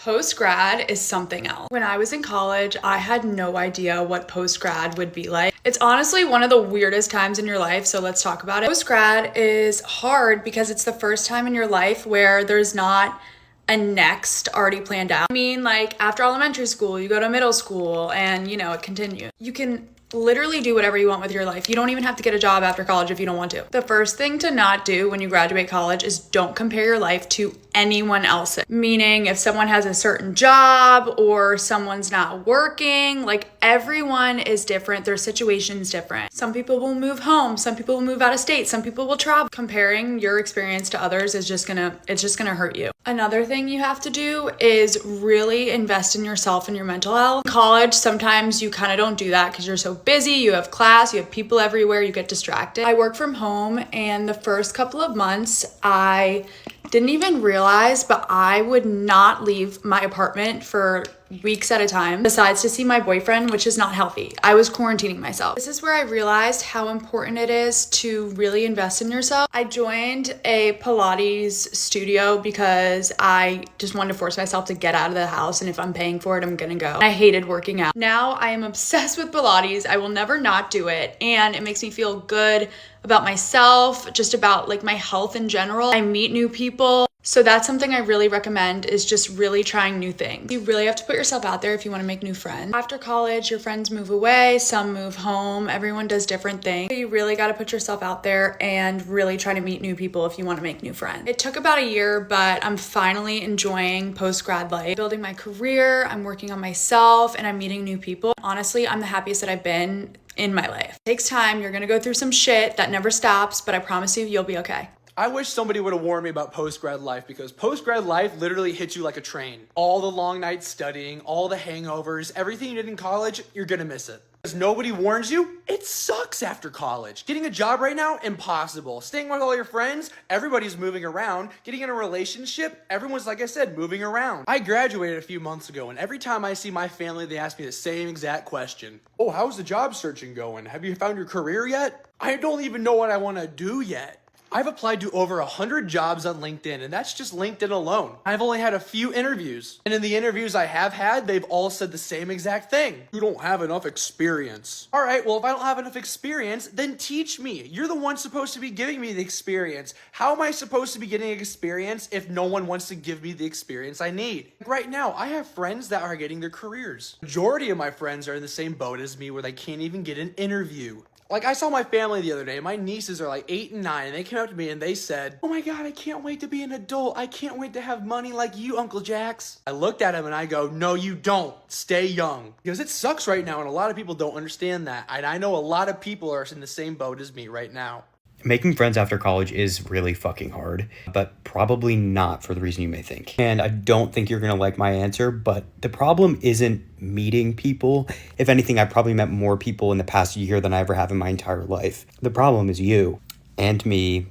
Post-grad is something else. When I was in college, I had no idea what post-grad would be like. It's honestly one of the weirdest times in your life, so let's talk about it. Post-grad is hard because it's the first time in your life where there's not a next already planned out. I mean, like after elementary school, you go to middle school and it continues. You can literally do whatever you want with your life. You don't even have to get a job after college if you don't want to. The first thing to not do when you graduate college is don't compare your life to anyone else's. Meaning if someone has a certain job or someone's not working, like everyone is different. Their situation's different. Some people will move home. Some people will move out of state. Some people will travel. Comparing your experience to others is just gonna hurt you. Another thing you have to do is really invest in yourself and your mental health. In college, sometimes you kind of don't do that because you're so busy, you have class, you have people everywhere, you get distracted. I work from home, and the first couple of months I didn't even realize, but I would not leave my apartment for weeks at a time besides to see my boyfriend, which is not healthy. I was quarantining myself. This is where I realized how important it is to really invest in yourself. I joined a Pilates studio because I just wanted to force myself to get out of the house, and if I'm paying for it, I'm gonna go. I hated working out. Now I am obsessed with Pilates. I will never not do it, and it makes me feel good about myself, just about like my health in general. I meet new people. So that's something I really recommend, is just really trying new things. You really have to put yourself out there if you want to make new friends. After college, your friends move away, some move home, everyone does different things. You really got to put yourself out there and really try to meet new people if you want to make new friends. It took about a year, but I'm finally enjoying post-grad life. Building my career, I'm working on myself, and I'm meeting new people. Honestly, I'm the happiest that I've been in my life. It takes time. You're gonna go through some shit that never stops, but I promise you'll be okay. I wish somebody would have warned me about post-grad life, because post-grad life literally hits you like a train. All the long nights studying, all the hangovers, everything you did in college, you're gonna miss it. Because nobody warns you, it sucks after college. Getting a job right now, impossible. Staying with all your friends, everybody's moving around. Getting in a relationship, everyone's, like I said, moving around. I graduated a few months ago, and every time I see my family, they ask me the same exact question. Oh, how's the job searching going? Have you found your career yet? I don't even know what I want to do yet. I've applied to over 100 jobs on LinkedIn, and that's just LinkedIn alone. I've only had a few interviews, and in the interviews I have had, they've all said the same exact thing. You don't have enough experience. All right, well, if I don't have enough experience, then teach me. You're the one supposed to be giving me the experience. How am I supposed to be getting experience if no one wants to give me the experience I need? Right now, I have friends that are getting their careers. Majority of my friends are in the same boat as me, where they can't even get an interview. Like, I saw my family the other day. My nieces are like 8 and 9, and they came up to me and they said, "Oh my God, I can't wait to be an adult. I can't wait to have money like you, Uncle Jax." I looked at him and I go, "No, you don't. Stay young." Because it sucks right now, and a lot of people don't understand that. And I know a lot of people are in the same boat as me right now. Making friends after college is really fucking hard, but probably not for the reason you may think. And I don't think you're gonna like my answer, but the problem isn't meeting people. If anything, I probably met more people in the past year than I ever have in my entire life. The problem is you and me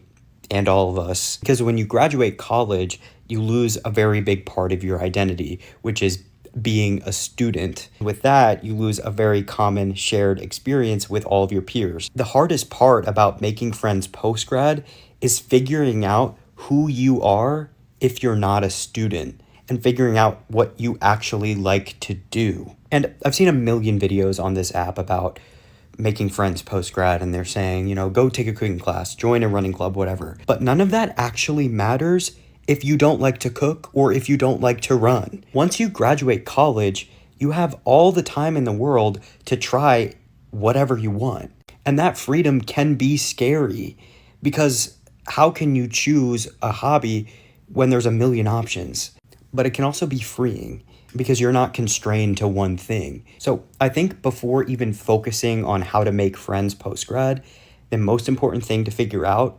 and all of us. Because when you graduate college, you lose a very big part of your identity, which is being a student. With that, you lose a very common shared experience with all of your peers. The hardest part about making friends post-grad is figuring out who you are if you're not a student, and figuring out what you actually like to do. And I've seen a million videos on this app about making friends post-grad, and they're saying, go take a cooking class, join a running club, whatever. But none of that actually matters if you don't like to cook or if you don't like to run. Once you graduate college, you have all the time in the world to try whatever you want. And that freedom can be scary, because how can you choose a hobby when there's a million options? But it can also be freeing, because you're not constrained to one thing. So I think before even focusing on how to make friends post-grad, the most important thing to figure out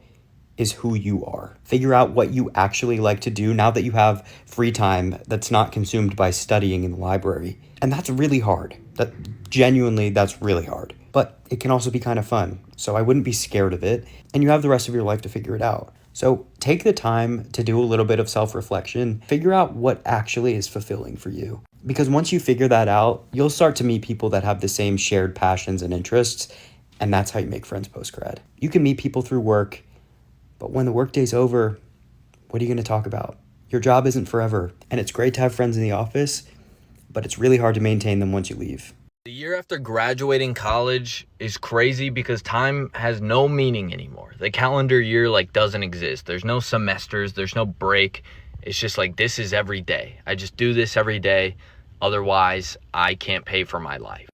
is who you are. Figure out what you actually like to do now that you have free time that's not consumed by studying in the library. And that's really hard. That's really hard. But it can also be kind of fun. So I wouldn't be scared of it. And you have the rest of your life to figure it out. So take the time to do a little bit of self-reflection. Figure out what actually is fulfilling for you. Because once you figure that out, you'll start to meet people that have the same shared passions and interests. And that's how you make friends post-grad. You can meet people through work, but when the workday's over, what are you going to talk about? Your job isn't forever, and it's great to have friends in the office, but it's really hard to maintain them once you leave. The year after graduating college is crazy because time has no meaning anymore. The calendar year doesn't exist. There's no semesters, there's no break. It's just this is every day. I just do this every day. Otherwise, I can't pay for my life.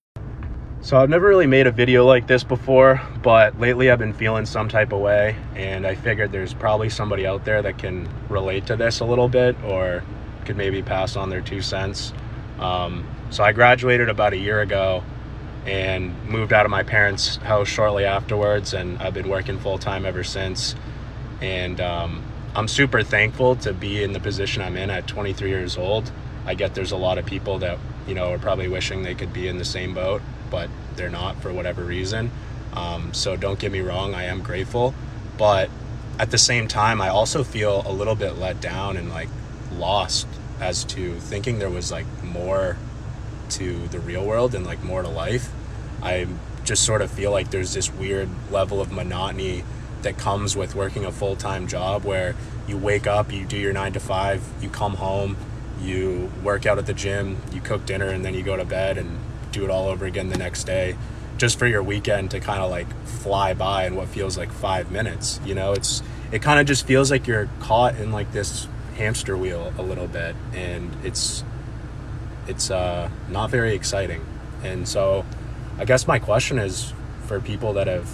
So I've never really made a video like this before, but lately I've been feeling some type of way, and I figured there's probably somebody out there that can relate to this a little bit or could maybe pass on their 2 cents. So I graduated about a year ago and moved out of my parents' house shortly afterwards, and I've been working full-time ever since. And I'm super thankful to be in the position I'm in at 23 years old. I get there's a lot of people that, are probably wishing they could be in the same boat, but they're not for whatever reason. So don't get me wrong, I am grateful. But at the same time, I also feel a little bit let down and lost as to thinking there was more to the real world and more to life. I just sort of feel like there's this weird level of monotony that comes with working a full-time job where you wake up, you do your 9 to 5, you come home, you work out at the gym, you cook dinner, and then you go to bed and do it all over again the next day, just for your weekend to kind of fly by in what feels like 5 minutes. It kind of just feels like you're caught in this hamster wheel a little bit, and it's not very exciting. And so I guess my question is for people that have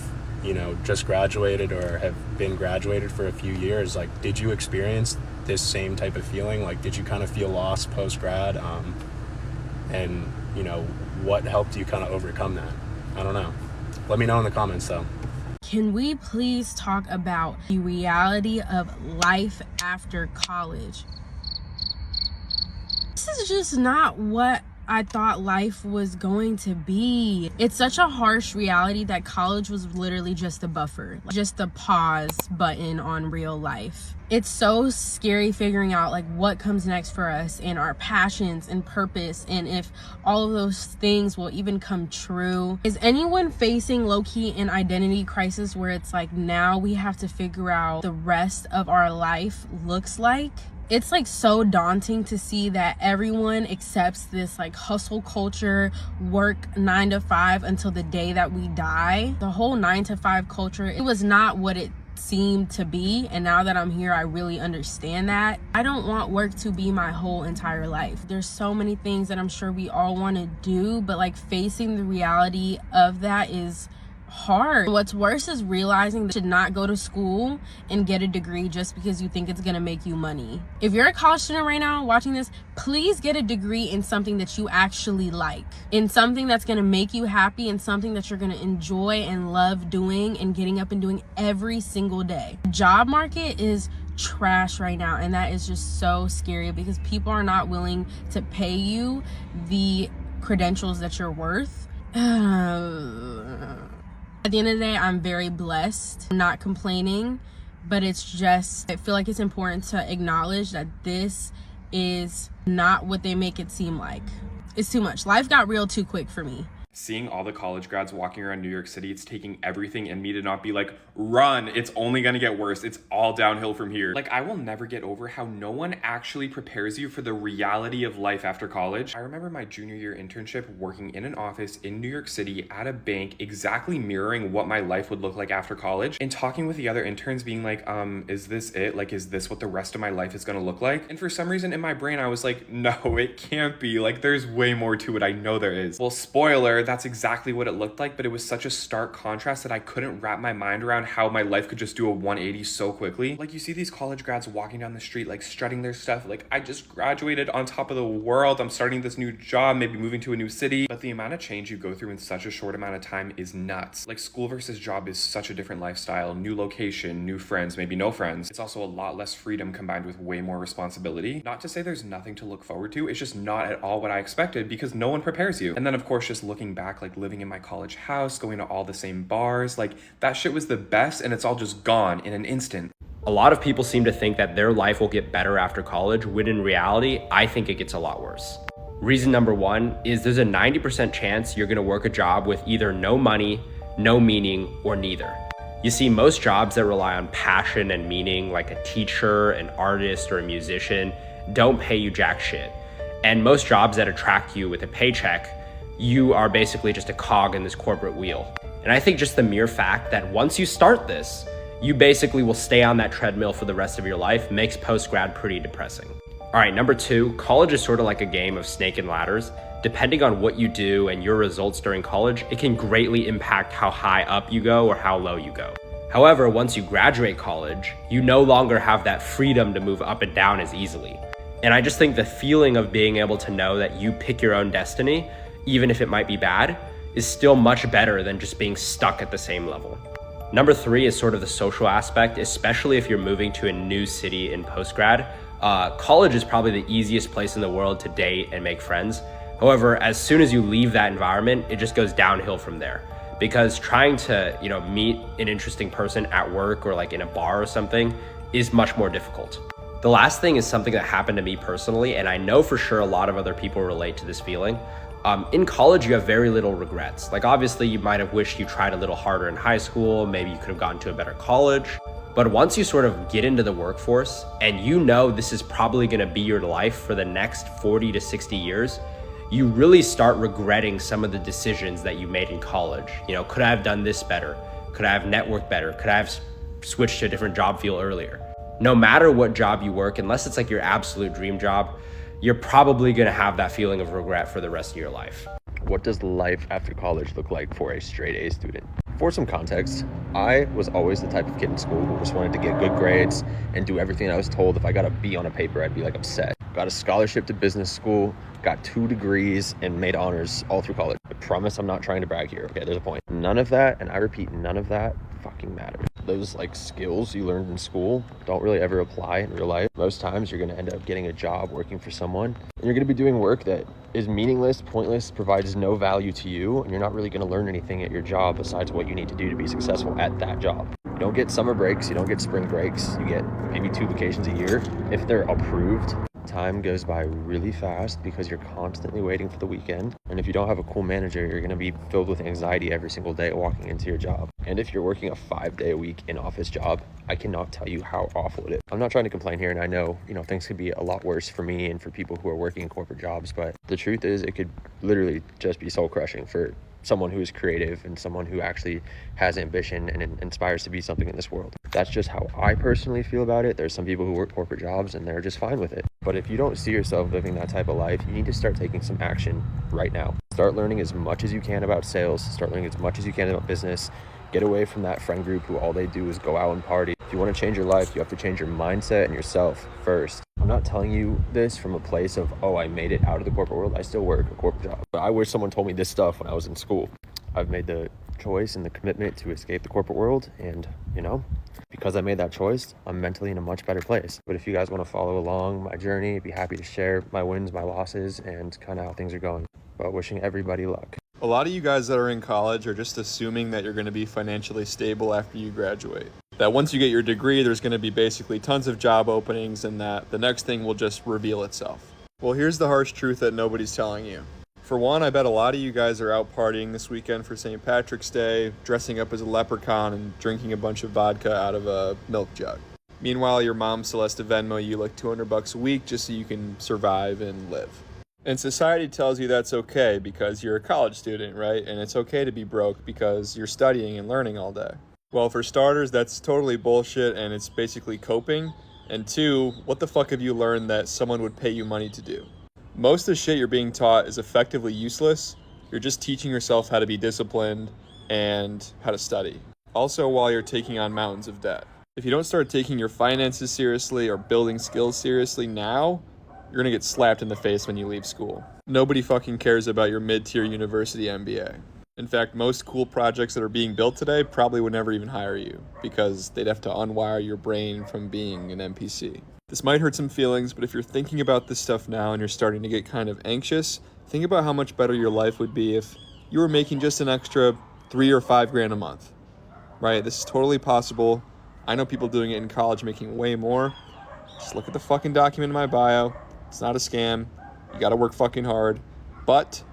just graduated or have been graduated for a few years, did you experience this same type of feeling? Did you kind of feel lost post-grad? And what helped you kind of overcome that? I don't know. Let me know in the comments though. Can we please talk about the reality of life after college? This is just not what I thought life was going to be. It's such a harsh reality that college was literally just a buffer, just a pause button on real life. It's so scary figuring out what comes next for us and our passions and purpose, and if all of those things will even come true. Is anyone facing low-key an identity crisis where it's now we have to figure out the rest of our life looks like? It's so daunting to see that everyone accepts this hustle culture, work 9 to 5 until the day that we die. The whole 9 to 5 culture, it was not what it seemed to be, and now that I'm here I really understand that. I don't want work to be my whole entire life. There's so many things that I'm sure we all want to do, but facing the reality of that is hard. What's worse is realizing that you should not go to school and get a degree just because you think it's gonna make you money. If you're a college student right now watching this, please get a degree in something that you actually like, in something that's gonna make you happy, and something that you're gonna enjoy and love doing and getting up and doing every single day. The job market is trash right now, and that is just so scary because people are not willing to pay you the credentials that you're worth. At the end of the day, I'm very blessed. I'm not complaining, but it's just, I feel like it's important to acknowledge that this is not what they make it seem like. It's too much. Life got real too quick for me. Seeing all the college grads walking around New York City, it's taking everything in me to not be run, it's only gonna get worse, it's all downhill from here. I will never get over how no one actually prepares you for the reality of life after college. I remember my junior year internship working in an office in New York City at a bank, exactly mirroring what my life would look like after college, and talking with the other interns being is this it? Is this what the rest of my life is gonna look like? And for some reason in my brain, I was no, it can't be. There's way more to it, I know there is. Well, spoiler, that's exactly what it looked like, but it was such a stark contrast that I couldn't wrap my mind around how my life could just do a 180 so quickly. You see these college grads walking down the street, strutting their stuff, I just graduated on top of the world, I'm starting this new job, maybe moving to a new city, but the amount of change you go through in such a short amount of time is nuts. School versus job is such a different lifestyle, new location, new friends, maybe no friends. It's also a lot less freedom combined with way more responsibility. Not to say there's nothing to look forward to, it's just not at all what I expected because no one prepares you. And then of course, just looking back, living in my college house, going to all the same bars, that shit was the best, and it's all just gone in an instant. A lot of people seem to think that their life will get better after college, when in reality, I think it gets a lot worse. Reason number one is there's a 90% chance you're gonna work a job with either no money, no meaning, or neither. You see, most jobs that rely on passion and meaning, like a teacher, an artist, or a musician, don't pay you jack shit. And most jobs that attract you with a paycheck, you are basically just a cog in this corporate wheel. And I think just the mere fact that once you start this, you basically will stay on that treadmill for the rest of your life makes post-grad pretty depressing. All right, number 2, college is sort of like a game of snake and ladders. Depending on what you do and your results during college, it can greatly impact how high up you go or how low you go. However, once you graduate college, you no longer have that freedom to move up and down as easily. And I just think the feeling of being able to know that you pick your own destiny, even if it might be bad, is still much better than just being stuck at the same level. Number 3 is sort of the social aspect, especially if you're moving to a new city in postgrad. College is probably the easiest place in the world to date and make friends. However, as soon as you leave that environment, it just goes downhill from there. Because trying to, meet an interesting person at work or like in a bar or something is much more difficult. The last thing is something that happened to me personally, and I know for sure a lot of other people relate to this feeling. In college, you have very little regrets. Like obviously you might have wished you tried a little harder in high school, maybe you could have gone to a better college. But once you sort of get into the workforce and this is probably gonna be your life for the next 40 to 60 years, you really start regretting some of the decisions that you made in college. Could I have done this better? Could I have networked better? Could I have switched to a different job field earlier? No matter what job you work, unless it's like your absolute dream job, you're probably gonna have that feeling of regret for the rest of your life. What does life after college look like for a straight A student? For some context, I was always the type of kid in school who just wanted to get good grades and do everything I was told. If I got a B on a paper, I'd be like upset. Got a scholarship to business school, got 2 degrees, and made honors all through college. I promise I'm not trying to brag here, okay? There's a point. None of that, and I repeat, none of that fucking matters. Those skills you learned in school don't really ever apply in real life. Most times you're gonna end up getting a job working for someone, and you're gonna be doing work that is meaningless, pointless, provides no value to you, and you're not really gonna learn anything at your job besides what you need to do to be successful at that job. You don't get summer breaks, you don't get spring breaks, you get maybe 2 vacations a year if they're approved. Time goes by really fast because you're constantly waiting for the weekend. And if you don't have a cool manager, you're gonna be filled with anxiety every single day walking into your job. And if you're working a 5-day-a-week in-office job, I cannot tell you how awful it is. I'm not trying to complain here, and I know, things could be a lot worse for me and for people who are working in corporate jobs, but the truth is it could literally just be soul crushing for someone who is creative and someone who actually has ambition and inspires to be something in this world. That's just how I personally feel about it. There's some people who work corporate jobs and they're just fine with it. But if you don't see yourself living that type of life, you need to start taking some action right now. Start learning as much as you can about sales. Start learning as much as you can about business. Get away from that friend group who all they do is go out and party. If you want to change your life, you have to change your mindset and yourself first. I'm not telling you this from a place of, I made it out of the corporate world. I still work a corporate job. But I wish someone told me this stuff when I was in school. I've made the choice and the commitment to escape the corporate world. And, because I made that choice, I'm mentally in a much better place. But if you guys want to follow along my journey, I'd be happy to share my wins, my losses, and kind of how things are going. But wishing everybody luck. A lot of you guys that are in college are just assuming that you're going to be financially stable after you graduate. That once you get your degree, there's going to be basically tons of job openings and that the next thing will just reveal itself. Well, here's the harsh truth that nobody's telling you. For one, I bet a lot of you guys are out partying this weekend for St. Patrick's Day, dressing up as a leprechaun and drinking a bunch of vodka out of a milk jug. Meanwhile, your mom Celeste Venmo you like $200 a week just so you can survive and live. And society tells you that's okay because you're a college student, right? And it's okay to be broke because you're studying and learning all day. Well, for starters, that's totally bullshit and it's basically coping. And 2, what the fuck have you learned that someone would pay you money to do? Most of the shit you're being taught is effectively useless. You're just teaching yourself how to be disciplined and how to study. Also, while you're taking on mountains of debt. If you don't start taking your finances seriously or building skills seriously now, you're gonna get slapped in the face when you leave school. Nobody fucking cares about your mid-tier university MBA. In fact, most cool projects that are being built today probably would never even hire you because they'd have to unwire your brain from being an NPC. This might hurt some feelings, but if you're thinking about this stuff now and you're starting to get kind of anxious, think about how much better your life would be if you were making just an extra $3 or $5 grand a month, right? This is totally possible. I know people doing it in college making way more. Just look at the fucking document in my bio. It's not a scam. You gotta work fucking hard, but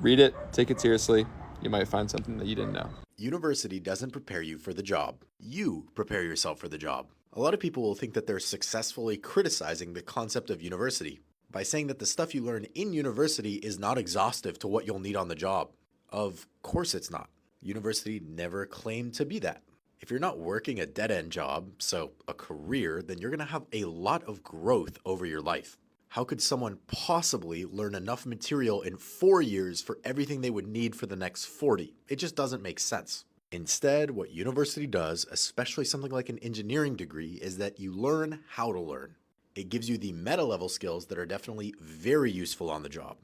read it, take it seriously. You might find something that you didn't know. University doesn't prepare you for the job. You prepare yourself for the job. A lot of people will think that they're successfully criticizing the concept of university by saying that the stuff you learn in university is not exhaustive to what you'll need on the job. Of course it's not. University never claimed to be that. If you're not working a dead-end job, so a career, then you're going to have a lot of growth over your life. How could someone possibly learn enough material in 4 years for everything they would need for the next 40? It just doesn't make sense. Instead, what university does, especially something like an engineering degree, is that you learn how to learn. It gives you the meta-level skills that are definitely very useful on the job.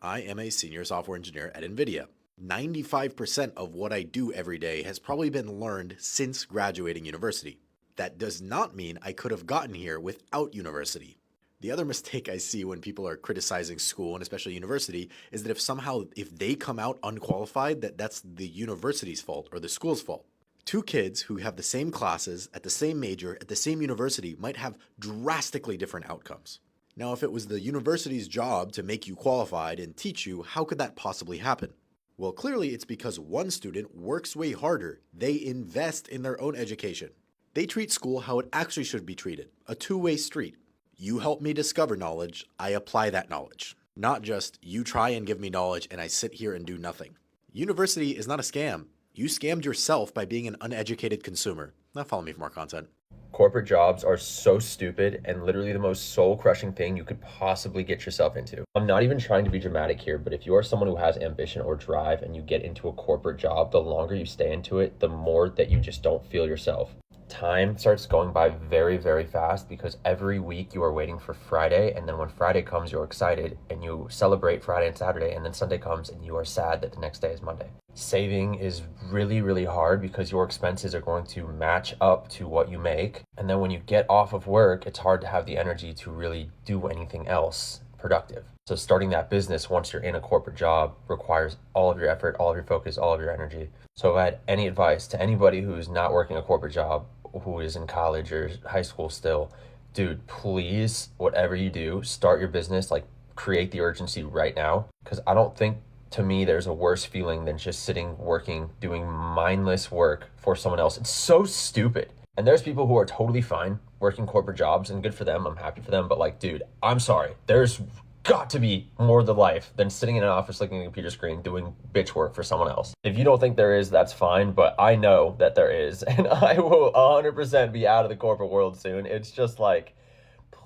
I am a senior software engineer at NVIDIA. 95% of what I do every day has probably been learned since graduating university. That does not mean I could have gotten here without university. The other mistake I see when people are criticizing school, and especially university, is that if they come out unqualified, that's the university's fault or the school's fault. Two kids who have the same classes at the same major at the same university might have drastically different outcomes. Now, if it was the university's job to make you qualified and teach you, how could that possibly happen? Well, clearly it's because one student works way harder. They invest in their own education. They treat school how it actually should be treated, a two-way street. You help me discover knowledge, I apply that knowledge. Not just, you try and give me knowledge and I sit here and do nothing. University is not a scam. You scammed yourself by being an uneducated consumer. Now follow me for more content. Corporate jobs are so stupid and literally the most soul-crushing thing you could possibly get yourself into. I'm not even trying to be dramatic here, but if you are someone who has ambition or drive and you get into a corporate job, the longer you stay into it, the more that you just don't feel yourself. Time starts going by very, very fast because every week you are waiting for Friday, and then when Friday comes, you're excited and you celebrate Friday and Saturday, and then Sunday comes and you are sad that the next day is Monday. Saving is really, really hard because your expenses are going to match up to what you make. And then when you get off of work, it's hard to have the energy to really do anything else productive. So starting that business once you're in a corporate job requires all of your effort, all of your focus, all of your energy. So if I had any advice to anybody who's not working a corporate job, who is in college or high school still, dude, please, whatever you do, start your business, like create the urgency right now. Because I don't think, to me, there's a worse feeling than just sitting, working, doing mindless work for someone else. It's so stupid. And there's people who are totally fine working corporate jobs, and good for them. I'm happy for them. But like, dude, I'm sorry. There's got to be more to life than sitting in an office looking at a computer screen doing bitch work for someone else. If you don't think there is, that's fine, but I know that there is, and I will 100% be out of the corporate world soon. It's just like,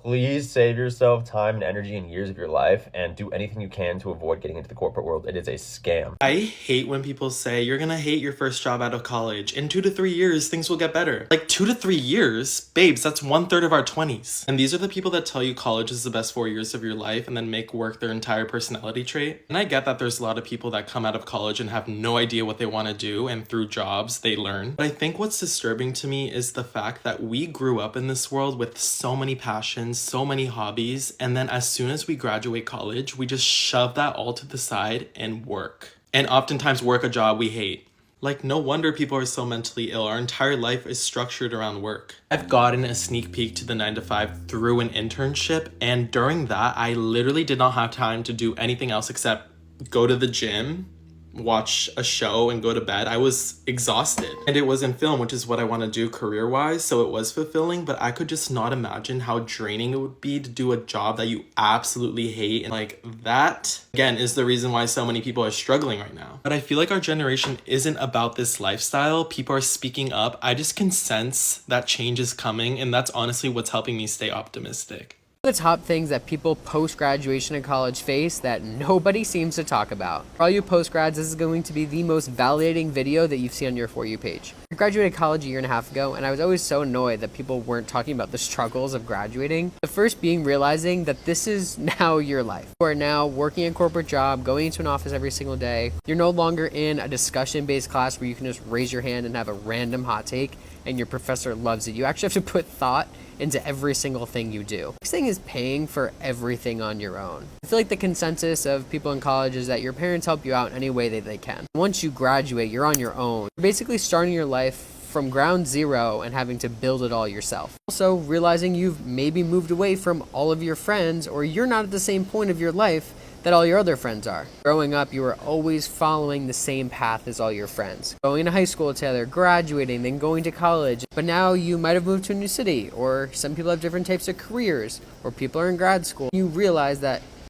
please save yourself time and energy and years of your life and do anything you can to avoid getting into the corporate world. It is a scam. I hate when people say you're gonna hate your first job out of college. In 2 to 3 years, things will get better. Like 2 to 3 years? Babes, that's 1/3 of our 20s. And these are the people that tell you college is the best 4 years of your life and then make work their entire personality trait. And I get that there's a lot of people that come out of college and have no idea what they want to do, and through jobs they learn. But I think what's disturbing to me is the fact that we grew up in this world with so many passions, so many hobbies, and then as soon as we graduate college, we just shove that all to the side and work. And oftentimes work a job we hate. Like, no wonder people are so mentally ill. Our entire life is structured around work. I've gotten a sneak peek to the 9 to 5 through an internship, and during that, I literally did not have time to do anything else except go to the gym, watch a show, and go to bed. I was exhausted. And it was in film, which is what I want to do career-wise, so it was fulfilling, but I could just not imagine how draining it would be to do a job that you absolutely hate. And like, that, again, is the reason why so many people are struggling right now. But I feel like our generation isn't about this lifestyle. People are speaking up. I just can sense that change is coming, and that's honestly what's helping me stay optimistic. The top things that people post-graduation in college face that nobody seems to talk about. For all you post-grads, this is going to be the most validating video that you've seen on your For You page. I graduated college a year and a half ago, and I was always so annoyed that people weren't talking about the struggles of graduating. The first being realizing that this is now your life. You are now working a corporate job, going into an office every single day. You're no longer in a discussion-based class where you can just raise your hand and have a random hot take, and your professor loves it. You actually have to put thought into every single thing you do. Next thing is paying for everything on your own. I feel like the consensus of people in college is that your parents help you out in any way that they can. Once you graduate, you're on your own. You're basically starting your life from ground zero and having to build it all yourself. Also, realizing you've maybe moved away from all of your friends, or you're not at the same point of your life that all your other friends are. Growing up, you were always following the same path as all your friends. Going to high school together, graduating, then going to college. But now you might have moved to a new city, or some people have different types of careers, or people are in grad school. You realize that